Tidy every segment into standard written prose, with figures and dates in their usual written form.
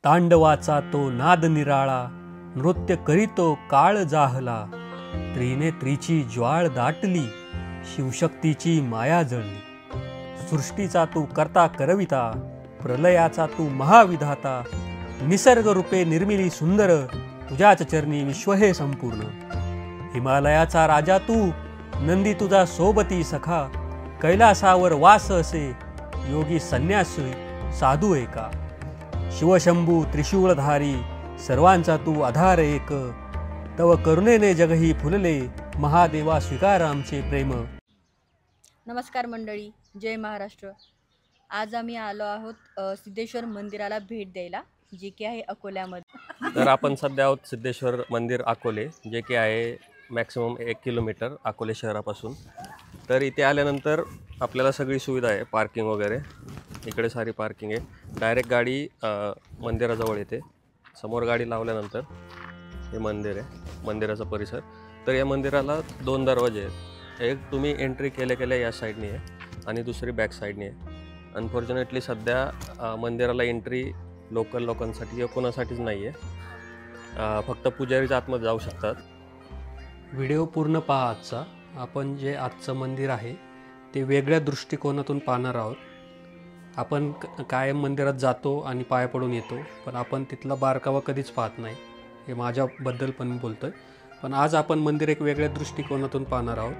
तांडवाचा तो नाद निराळा, नृत्य करीतो काळ जाहला. त्रिनेत्रीची ज्वाळ दाटली, शिवशक्तीची माया जळली. सृष्टीचा तू करता करविता, प्रलयाचा तू महाविधाता. निसर्ग रूपे निर्मिली सुंदर, तुझ्याच चरणी विश्व हे संपूर्ण. हिमालयाचा राजा तू, नंदी तुझा सोबती सखा. कैलासावर वास असे, योगी संन्यासी साधू एका. शिवशंभू त्रिशूळधारी, सर्वांचा तू आधार एक. तव करुणेने जगही फुलले, महादेवा स्वीकार आमचे प्रेम. नमस्कार मंडळी, जय महाराष्ट्र. आज आम्ही आलो आहोत सिद्धेश्वर मंदिराला भेट द्यायला, जे की आहे अकोल्यामध्ये. तर आपण सध्या आहोत सिद्धेश्वर मंदिर अकोले, जे की आहे मॅक्सिमम 1 किलोमीटर अकोले शहरापासून. तर इथे आल्यानंतर आपल्याला सगळी सुविधा आहे, पार्किंग वगैरे. इकडे सारी पार्किंग आहे. डायरेक्ट गाडी मंदिराजवळ येते. समोर गाडी लावल्यानंतर हे मंदिर आहे, मंदिराचा परिसर. तर या मंदिराला 2 दरवाजे आहेत. एक तुम्ही एंट्री केल्या या साईडने आहे आणि दुसरी बॅक साईडने आहे. अनफॉर्च्युनेटली सध्या मंदिराला एंट्री लोकल लोकांसाठी किंवा कोणासाठीच नाही आहे. फक्त पुजारीच आतमध्ये जाऊ शकतात. व्हिडिओ पूर्ण पहा आजचा. आपण जे आजचं मंदिर आहे ते वेगळ्या दृष्टिकोनातून पाहणार आहोत. आपण कायम मंदिरात जातो आणि पाया पडून येतो, पण आपण तिथला बारकावा कधीच पाहत नाही. हे माझ्याबद्दल पण बोलतो आहे. पण आज आपण मंदिर एक वेगळ्या दृष्टिकोनातून पाहणार आहोत,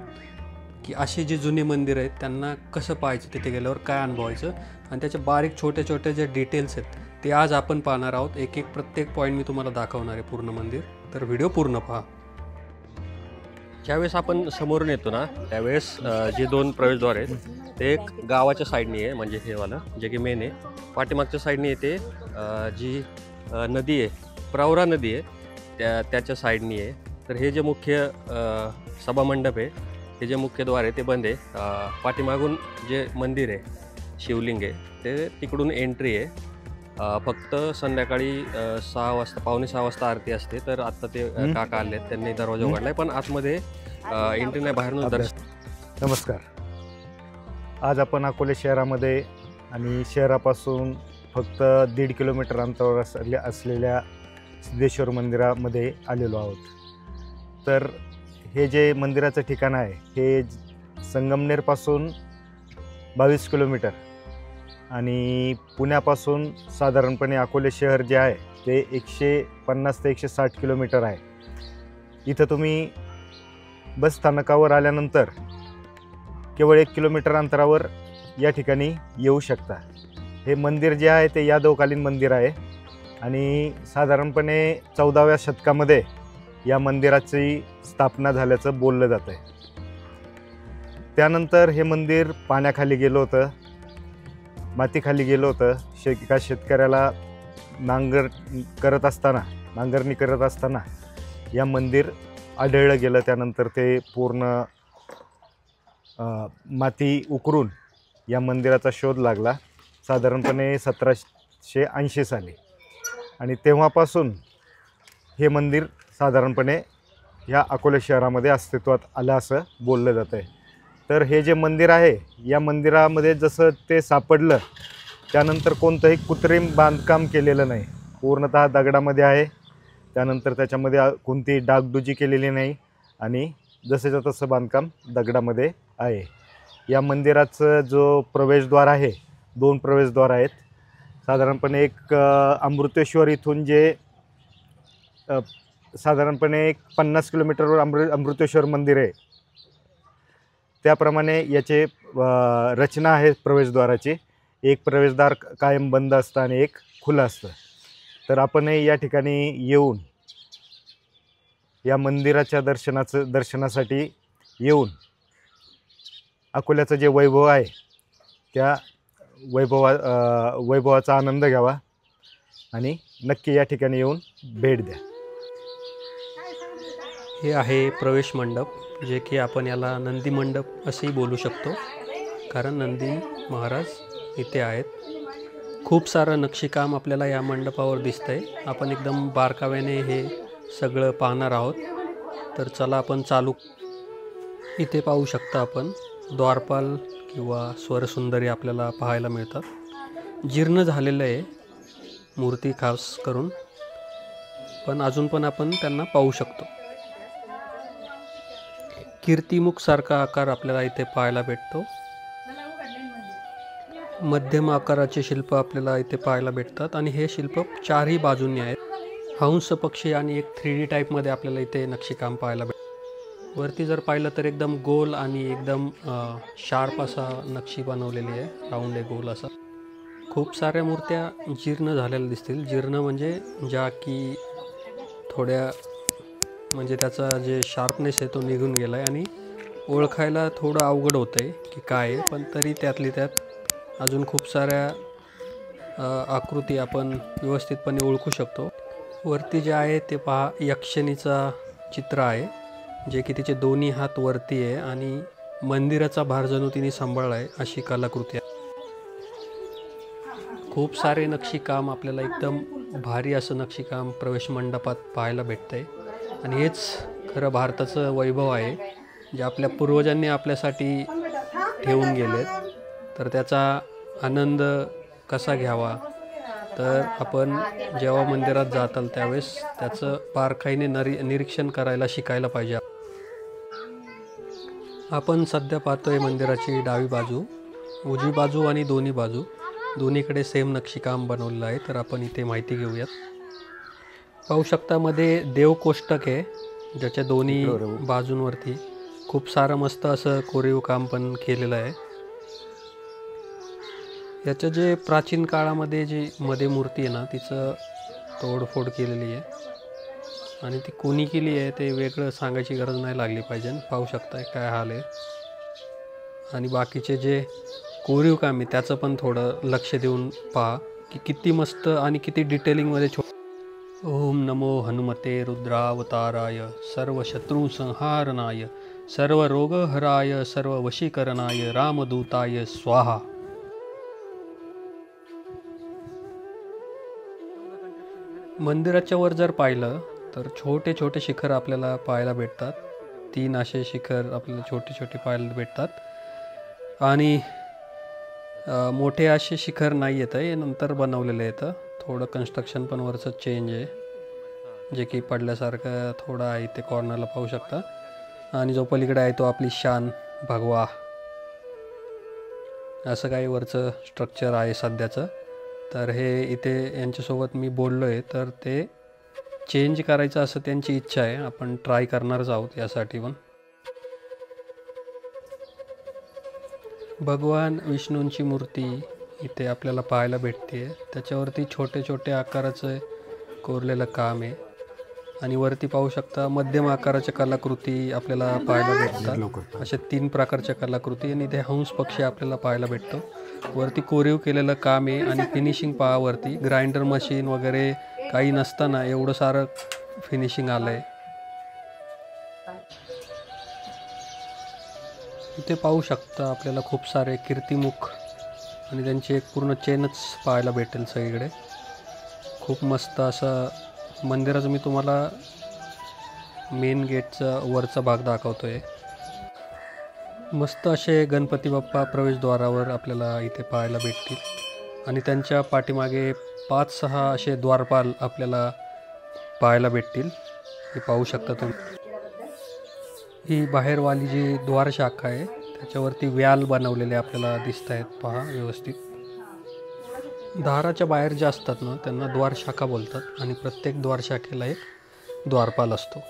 की असे जे जुने मंदिर आहेत त्यांना कसं पाहायचं, तिथे गेल्यावर काय अनुभवायचं, आणि त्याचे बारीक छोटे छोटे जे डिटेल्स आहेत ते आज आपण पाहणार आहोत. एक प्रत्येक पॉईंट मी तुम्हाला दाखवणार आहे पूर्ण मंदिर. तर व्हिडिओ पूर्ण पहा. ज्यावेळेस आपण समोरून येतो ना, त्यावेळेस जे 2 प्रवेशद्वार आहेत ते एक गावाच्या साईडनी आहे, म्हणजे हे वाला जे की मेन आहे. पाठीमागच्या साईडनी येते जी नदी आहे, प्रवरा नदी आहे, त्याच्या साईडनी आहे. तर हे जे मुख्य सभामंडप आहे, हे जे मुख्य द्वार आहे ते बंद आहे. पाठीमागून जे मंदिर आहे, शिवलिंग आहे, ते तिकडून एंट्री आहे. फक्त संध्याकाळी 6 वाजता, पावणे 6 वाजता आरती असते. तर आत्ता ते काका आले आहेत, त्यांनी दरवाजा उघडला आहे, पण आतमध्ये एंट्री नाही, बाहेरून दर्शन. नमस्कार. आज आपण अकोले शहरामध्ये आणि शहरापासून फक्त 1.5 किलोमीटर अंतरावर असलेल्या सिद्धेश्वर मंदिरामध्ये आलेलो आहोत. तर हे जे मंदिराचं ठिकाण आहे हे संगमनेरपासून 22 किलोमीटर आणि पुण्यापासून साधारणपणे अकोले शहर जे आहे ते 150 ते 160 किलोमीटर आहे. इथं तुम्ही बस स्थानकावर आल्यानंतर केवळ 1 किलोमीटर अंतरावर या ठिकाणी येऊ शकता. हे मंदिर जे आहे ते यादवकालीन मंदिर आहे आणि साधारणपणे 14व्या शतकामध्ये या मंदिराची स्थापना झाल्याचं बोललं जातं आहे. त्यानंतर हे मंदिर पाण्याखाली गेलं होतं, मातीखाली गेलं होतं. एका शेतकऱ्याला नांगरणी करत असताना या मंदिर आढळलं गेलं. त्यानंतर ते पूर्ण माती उकरून या मंदिराचा शोध लागला साधारणपणे 1780 साली, आणि तेव्हापासून हे मंदिर साधारणपणे ह्या अकोले शहरामध्ये अस्तित्वात आलं असं बोललं जातं आहे. तर हे जे मंदिर आहे, या मंदिरामध्ये जसं ते सापडलं त्यानंतर कोणतंही कृत्रिम बांधकाम केलेलं नाही, पूर्णतः दगडामध्ये आहे. त्यानंतर त्याच्यामध्ये कोणतीही डागडुजी केलेली नाही आणि जसेच्या तसं बांधकाम दगडामध्ये आहे. या मंदिराचं जो प्रवेशद्वार आहे, 2 प्रवेशद्वार आहेत. साधारणपणे एक अमृतेश्वर इथून जे साधारणपणे 50 किलोमीटरवर अमृतेश्वर मंदिर आहे, त्याप्रमाणे याचे रचना आहे प्रवेशद्वाराची. एक प्रवेशद्वार कायम बंद असतं आणि एक खुलं असतं. तर आपणही या ठिकाणी येऊन या मंदिराच्या दर्शनासाठी येऊन अकोल्याचं जे वैभव आहे त्या वैभवाचा आनंद घ्यावा आणि नक्की या ठिकाणी येऊन भेट द्या. हे आहे प्रवेश मंडप, जे की आपण याला नंदी मंडप असेही बोलू शकतो, कारण नंदी महाराज इथे आहेत. खूप सारं नक्षीकाम आपल्याला या मंडपावर दिसतंय. आपण एकदम बारकाव्याने हे सगळं पाहणार आहोत. तर चला आपण चालू. इथे पाहू शकता आपण द्वारपाल किंवा स्वरसुंदरी आपल्याला पाहायला मिळतात. जीर्ण झालेलं आहे मूर्ती खास करून, पण अजून पण आपण त्यांना पाहू शकतो. कीर्तिमुख सारखा आकार आपल्याला इथे पाहायला भेटतो. मध्यम आकाराचे शिल्प आपल्याला इथे पाहायला भेटतात आणि हे शिल्प चारही बाजूंनी आहेत. हंस पक्षी आणि एक 3D टाईपमध्ये आपल्याला इथे नक्षीकाम पाहायला भेटतं. वरती जर पाहिलं तर एकदम गोल आणि एकदम शार्प असा नक्षी बनवलेली आहे, राऊंड आहे, गोल असा. खूप साऱ्या मूर्त्या जीर्ण झालेल्या दिसतील. जीर्ण म्हणजे ज्या की थोड्या म्हणजे त्याचा जे शार्पनेस आहे तो निघून गेला आहे आणि ओळखायला थोडं अवघड होतं आहे की काय आहे, पण तरी त्यातली त्यात अजून खूप साऱ्या आकृती आपण व्यवस्थितपणे ओळखू शकतो. वरती जे आहे ते पहा, यक्षिणीचा चित्र आहे, जे की तिचे दोन्ही हात वरती आहे आणि मंदिराचा भार जणू तिने सांभाळला आहे अशी कलाकृती आहे. खूप सारे नक्षीकाम आपल्याला एकदम भारी असं नक्षीकाम प्रवेश मंडपात पाहायला भेटतं आहे आणि हेच खरं भारताचं वैभव आहे, जे आपल्या पूर्वजांनी आपल्यासाठी ठेवून गेलेत. तर त्याचा आनंद कसा घ्यावा, तर आपण जेव्हा मंदिरात जाताल त्यावेळेस त्याचं बारकाईने निरीक्षण करायला शिकायला पाहिजे. आपण सध्या पाहतोय मंदिराची डावी बाजू, उजवी बाजू आणि दोन्ही बाजू दोन्हीकडे सेम नक्षीकाम बनवलेलं आहे. तर आपण इथे माहिती घेऊयात. पाहू शकता मध्ये देवकोष्टक आहे, ज्याच्या दोन्ही बाजूंवरती खूप सारं मस्त असं कोरीव काम पण केलेलं आहे. याचं जे प्राचीन काळामध्ये जी मध्ये मूर्ती आहे ना, तिचं तोडफोड केलेली आहे आणि ती कोणी केली आहे ते वेगळं सांगायची गरज नाही लागली पाहिजे. पाहू शकताय काय हाल आहे. आणि बाकीचे जे कोरीव काम आहे त्याचं पण थोडं लक्ष देऊन पहा की किती मस्त आणि किती डिटेलिंगमध्ये ओम नमो हनुमते रुद्रावताराय सर्व शत्रू संहारणाय सर्व रोगहराय सर्व वशीकरणाय रामदूताय स्वाहा. मंदिराच्या वर जर पाहिलं तर छोटे छोटे शिखर आपल्याला पाहायला भेटतात. 3 असे शिखर आपल्याला छोटे छोटे पाहायला भेटतात आणि मोठे असे शिखर नाही येत आहे, नंतर बनवलेलं येतं. थोडं कन्स्ट्रक्शन पण वरचं चेंज आहे, जे की पडल्यासारखं थोडं आहे. ते कॉर्नरला पाहू शकता. आणि जो पलीकडे आहे तो आपली शान भगवा, असं काही वरचं स्ट्रक्चर आहे सध्याचं. तर हे इथे यांच्यासोबत मी बोललो आहे, तर ते चेंज करायचं असं त्यांची इच्छा आहे. आपण ट्राय करणारच आहोत यासाठी पण. भगवान विष्णूंची मूर्ती इथे आपल्याला पाहायला भेटते. त्याच्यावरती छोटे छोटे आकाराचं कोरलेलं काम आहे आणि वरती पाहू शकता मध्यम आकाराच्या कलाकृती आपल्याला पाहायला भेटतात. अशा 3 प्रकारच्या कलाकृती आणि इथे हंस पक्षी आपल्याला पाहायला भेटतो. वरती कोरीव केलेलं काम आहे आणि फिनिशिंग पहा. वरती ग्राइंडर मशीन वगैरे काही नसताना एवढं सारं फिनिशिंग आलं आहे. इथे पाहू शकता आपल्याला खूप सारे कीर्तिमुख आणि त्यांची एक पूर्ण चेनच पाहायला भेटेल सगळीकडे. खूप मस्त असं मंदिराचं मी तुम्हाला मेन गेटचा वरचा भाग दाखवतो आहे. मस्त असे गणपती बाप्पा प्रवेशद्वारावर आपल्याला इथे पाहायला भेटतील आणि त्यांच्या पाठीमागे 5-6 असे द्वारपाल आपल्याला पाहायला भेटतील. हे पाहू शकता तुम्ही. ही बाहेरवाली जी द्वारशाखा आहे त्याच्यावरती व्याल बनवलेले आपल्याला दिसत आहेत, पहा व्यवस्थित. दाराच्या बाहेर जे असतात ना त्यांना द्वारशाखा बोलतात आणि प्रत्येक द्वारशाखेला एक द्वारपाल असतो.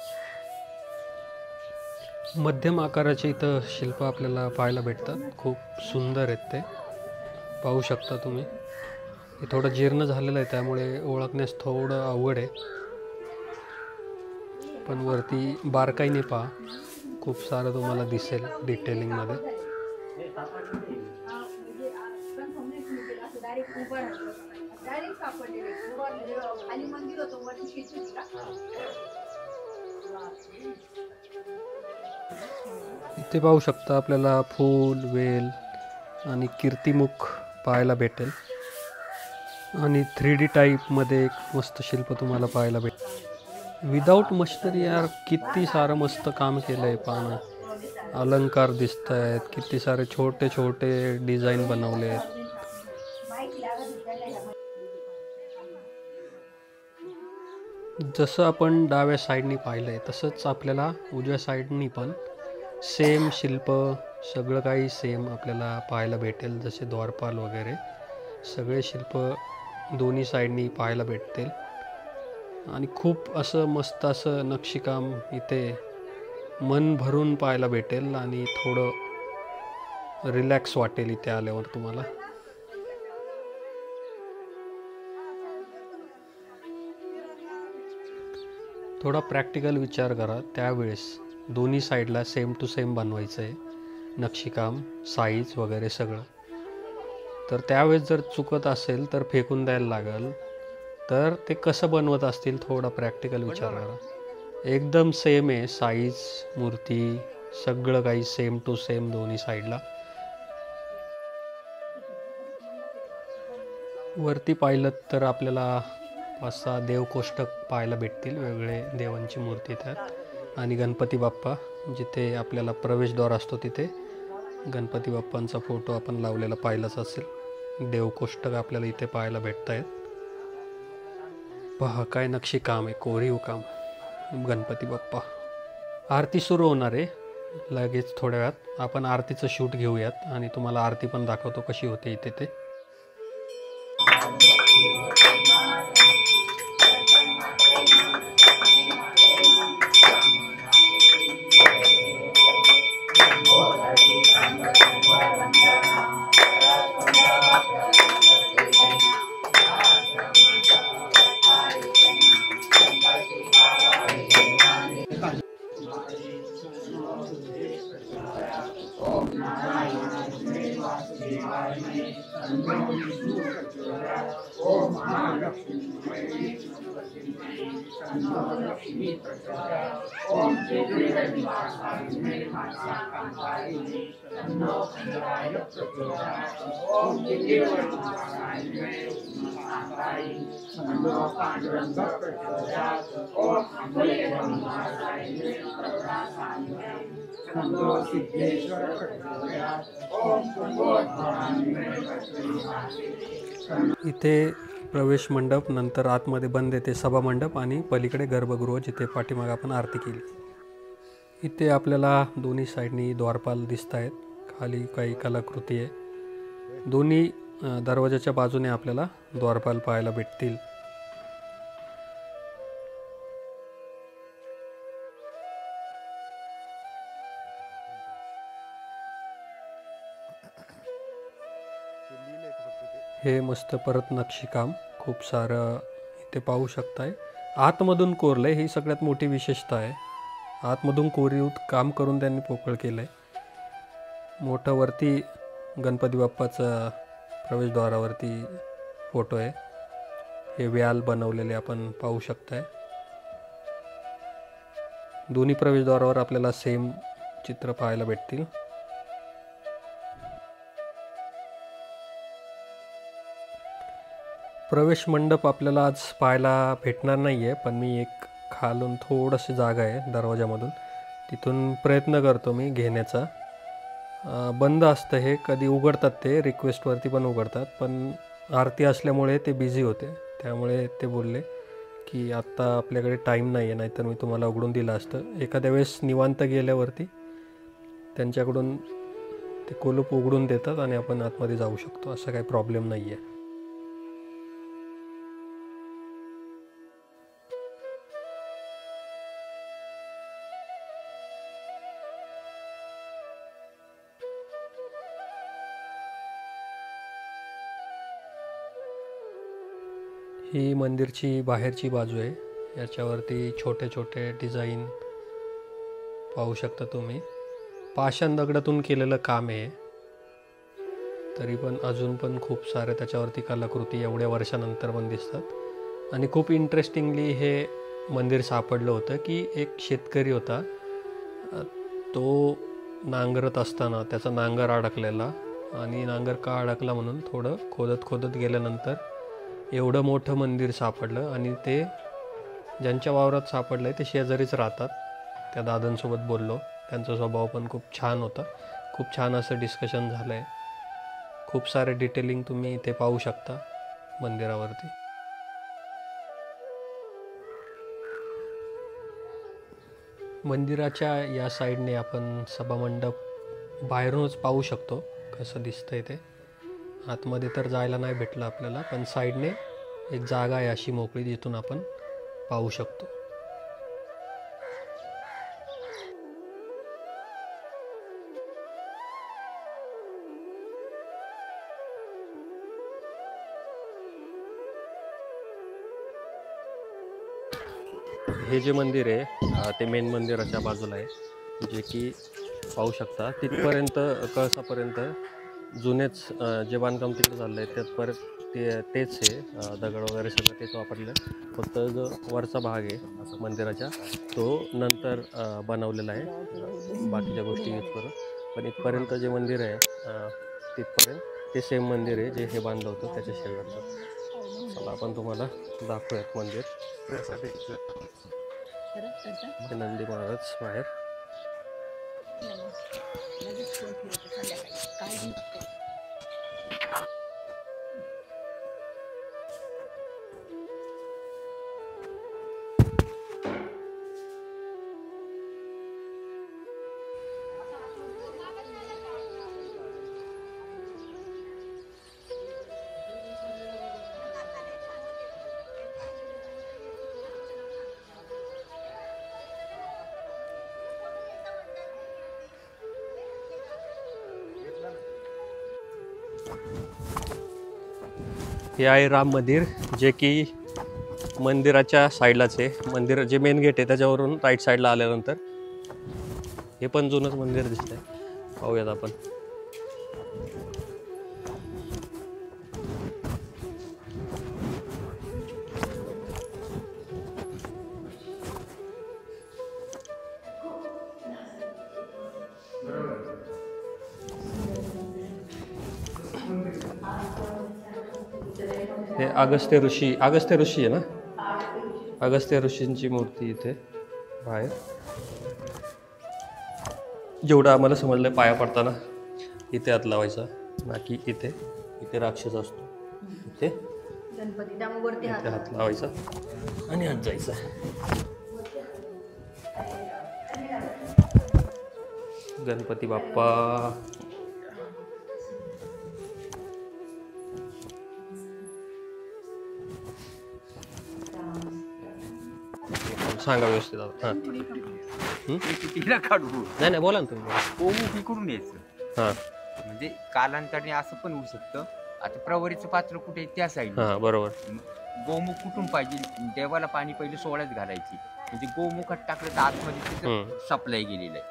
मध्यम आकाराचे इथं शिल्प आपल्याला पाहायला भेटतात. खूप सुंदर आहेत ते, पाहू शकता तुम्ही. हे थोडं जीर्ण झालेलं आहे त्यामुळे ओळखण्यास थोडं अवघड आहे, पण वरती बारकाईने पहा, खूप सारं तुम्हाला दिसेल डिटेलिंगमध्ये. इथे पाहू शकता आपल्याला फूल, वेल आणि कीर्तिमुख पाहायला भेटेल आणि 3D टाईपमध्ये एक मस्त शिल्प तुम्हाला पाहायला भेटेल. विदाऊट मशिनरी यार, किती सारं मस्त काम केलं आहे. पाहणं, अलंकार दिसत आहेत, किती सारे छोटे छोटे डिझाईन बनवले आहेत. जसं आपण डाव्या साईडनी पाहिलं आहे तसंच आपल्याला उजव्या साईडनी पण सेम शिल्प सगळं काही सेम आपल्याला पाहायला भेटेल. जसे द्वारपाल वगैरे सगळे शिल्प दोन्ही साईडनी पाहायला भेटतील आणि खूप असं मस्त असं नक्षीकाम इथे मन भरून पाहायला भेटेल आणि थोडं रिलॅक्स वाटेल इथे आल्यावर तुम्हाला. थोडा प्रॅक्टिकल विचार करा. त्यावेळेस दोन्ही साईडला सेम टू सेम बनवायचं आहे नक्षीकाम, साईज वगैरे सगळं. तर त्यावेळेस जर चुकत असेल तर फेकून द्यायला लागेल. तर ते कसं बनवत असतील थोडा प्रॅक्टिकल विचार करा. एकदम सेम आहे साईज, मूर्ती सगळं काही सेम टू सेम दोन्ही साईडला. वरती पाहिलं तर आपल्याला 5-6 देवकोष्टक पाहायला भेटतील. वेगळे देवांची मूर्ती त्यात आणि गणपती बाप्पा, जिथे आपल्याला प्रवेशद्वार असतो तिथे गणपती बाप्पांचा फोटो आपण लावलेला पाहिलाच असेल. देवकोष्टक आपल्याला इथे पाहायला भेटत आहेत. पहा काय नक्षी काम आहे, कोरीव काम. गणपती बाप्पा. आरती सुरू होणार आहे लगेच थोड्या वेळात. आपण आरतीचं शूट घेऊयात आणि तुम्हाला आरती पण दाखवतो कशी होते इथे ते. इथे प्रवेश मंडप, नंतर आतमध्ये बंद येते सभा मंडप आणि पलीकडे गर्भगृह जिथे पाठीमागे आपण आरती केली. इथे आपल्याला दोन्ही साईडनी द्वारपाल दिसत आहेत. खाली काही कलाकृती आहे. दोन्ही दरवाजाच्या बाजूने आपल्याला द्वारपाल पाहायला भेटतील. हे मस्त परत नक्षीकाम खूप सारं इथे पाहू शकताय. आतमधून कोरलंय, ही सगळ्यात मोठी विशेषता आहे. आतमधून कोरीव काम करून त्यांनी पोकळ केलंय. मोठं वरती गणपती बाप्पाचा प्रवेशद्वारावरती फोटो आहे. हे व्याल बनवलेले आपण पाहू शकताय. दोन्ही प्रवेशद्वारावर आपल्याला सेम चित्र पाहायला भेटतील. प्रवेश मंडप आपल्याला आज पाहायला भेटणार नाही आहे, पण मी एक खालून थोडंशी जागा आहे दरवाजामधून, तिथून प्रयत्न करतो मी घेण्याचा. बंद असतं हे, कधी उघडतात ते रिक्वेस्टवरती पण उघडतात, पण आरती असल्यामुळे ते बिझी होते. त्यामुळे ते बोलले की आत्ता आपल्याकडे टाईम नाही आहे, नाहीतर मी तुम्हाला उघडून दिलं असतं. एखाद्या वेळेस निवांत गेल्यावरती त्यांच्याकडून ते कुलूप उघडून देतात आणि आपण आतमध्ये जाऊ शकतो. असं काही प्रॉब्लेम नाही आहे. ही मंदिरची बाहेरची बाजू आहे. याच्यावरती छोटे छोटे डिझाईन पाहू शकता तुम्ही. पाषाण दगडातून केलेलं काम आहे, तरी पण अजून पण खूप सारे त्याच्यावरती कलाकृती एवढ्या वर्षानंतर पण दिसतात. आणि खूप इंटरेस्टिंगली हे मंदिर सापडलं होतं की एक शेतकरी होता, तो नांगरत असताना त्याचा नांगर अडकलेला, आणि नांगर का अडकला म्हणून थोडं खोदत खोदत गेल्यानंतर एवढं मोठं मंदिर सापडलं. आणि ते ज्यांच्या वावरात सापडलं आहे ते शेजारीच राहतात. त्या दादांसोबत बोललो, त्यांचा स्वभाव पण खूप छान होता. खूप छान असं डिस्कशन झालं आहे. खूप सारे डिटेलिंग तुम्ही इथे पाहू शकता मंदिरावरती. मंदिराच्या या साईडने आपण सभामंडप बाहेरूनच पाहू शकतो कसं दिसतंय ते. आतमध्ये तर जायला नाही भेटलं आपल्याला, पण साईडने एक जागा आहे अशी मोकळी, जिथून आपण पाहू शकतो. हे जे मंदिर आहे ते मेन मंदिराच्या बाजूला आहे, जे की पाहू शकता तिथपर्यंत कळसापर्यंत जुनेच जे बांधकाम तिकडे झालं आहे त्यात तेच आहे. दगड वगैरे सगळं तेच वापरलं. फक्त जो वरचा भाग आहे मंदिराच्या तो नंतर बनवलेला आहे, बाकीच्या गोष्टी यूज करून. पण इथपर्यंत जे मंदिर आहे तिथपर्यंत ते सेम मंदिर आहे जे हे बांधलं होतं त्याच्या शेजारचं. चला आपण तुम्हाला दाखवूयात मंदिर. हे नंदी महाराज बाहेर. हे आहे राम मंदिर, जे की मंदिराच्या साईडलाच आहे. मंदिर जे मेन गेट आहे त्याच्यावरून राईट साईडला आल्यानंतर हे पण जुनंच मंदिर दिसतंय. पाहूयात आपण. हे अगस्त्य ऋषी आहे ना, अगस्त्य ऋषींची मूर्ती इथे बाहेर. जेवढं आम्हाला समजलं पाया पडताना इथे हात लावायचा, बाकी इथे राक्षस असतो, इथे हात लावायचा आणि हात जायचा. गणपती बाप्पा. सांगा व्यवस्थित. हां नाही बोला ना तुम्ही. गोमुख इकडून यायचं. हां म्हणजे कालांतराने असं पण होऊ शकतं. आता प्रवरीचं पात्र कुठे त्या साईड. हां बरोबर. गोमुख कुठून पाहिजे, देवाला पाणी पहिले सोळ्यात घालायची, म्हणजे गोमुखात टाकलं तर आतमध्ये सप्लाय गेलेलं आहे.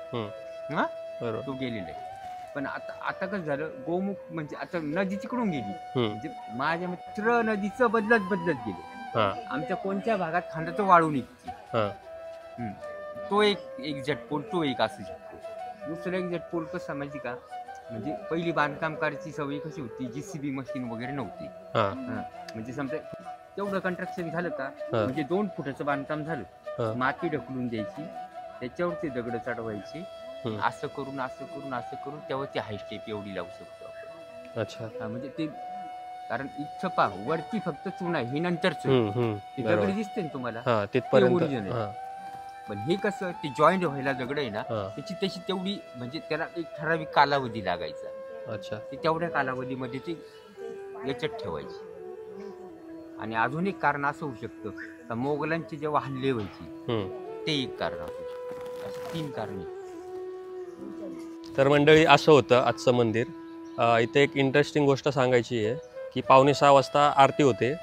हा बरोबर, तो गेलेला आहे. पण आता कसं झालं, गोमुख म्हणजे आता नदी तिकडून गेली, म्हणजे माझ्या मित्र नदीचं बदलत गेले. आमच्या कोणत्या भागात खांदाचं वाळू निघते, तो एक झटपोल, तो एक असू शकतो. दुसरं एक झटपोल कसं माहिती का, म्हणजे पहिली बांधकाम करायची सवय कशी होती, JCB मशीन वगैरे नव्हती. म्हणजे समजा तेवढं कंस्ट्रक्शन झालं का, म्हणजे 2 फुटाचं बांधकाम झालं, माती ढकलून द्यायची, त्याच्यावर ते दगड चढवायची, असं करून तेव्हा ती हाय स्टेप एवढी लावू शकतो. अच्छा. म्हणजे ते कारण इथं पहा वरती फक्त चुना आहे, हे नंतरच दगड दिसते ना तुम्हाला तिथपर्यंत. पण हे कसं ते जॉईंट व्हायला दगड आहे ना, त्याची तेवढी म्हणजे त्याला एक ठराविक कालावधी लागायचा. अच्छा. ते तेवढ्या कालावधीमध्ये ते याच्यात ठेवायची. आणि अजून एक कारण असं होऊ शकतं का, मोगलांचे जेव्हा हल्ले व्हायचे ते एक कारण असू शकतं. असं 3 कारणे. तर मंडळी असं होतं आजचं मंदिर. इथे एक इंटरेस्टिंग गोष्ट सांगायची आहे की 5:45 वाजता आरती होते.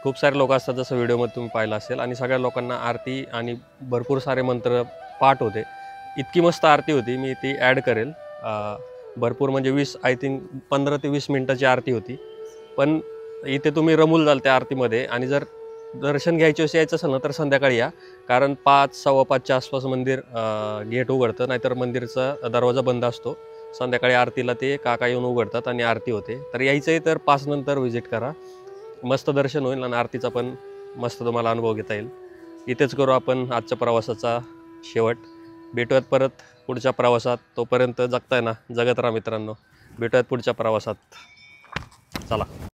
खूप सारे लोक असतात, जसं व्हिडिओमध्ये तुम्ही पाहिलं असेल, आणि सगळ्या लोकांना आरती आणि भरपूर सारे मंत्र पाठ होते. इतकी मस्त आरती होती, मी ती ॲड करेल. भरपूर म्हणजे 15 ते 20 मिनटाची आरती होती. पण इथे तुम्ही रमूल जाल त्या आरतीमध्ये. आणि जर दर्शन घ्यायचे यायचं असेल ना तर संध्याकाळी या, कारण 5, 5:15च्या आसपास मंदिर गेट उघडतं, नाहीतर मंदिरचा दरवाजा बंद असतो. संध्याकाळी आरतीला ते काका येऊन उघडतात आणि आरती होते. तर यायचं आहे तर 5 नंतर व्हिजिट करा, मस्त दर्शन होईल आणि आरतीचा पण मस्त तुम्हाला अनुभव घेता येईल. इथेच करू आपण आजच्या प्रवासाचा शेवट. भेटूयात परत पुढच्या प्रवासात. तोपर्यंत जगताय ना, जगत राहा मित्रांनो. भेटूयात पुढच्या प्रवासात. चला.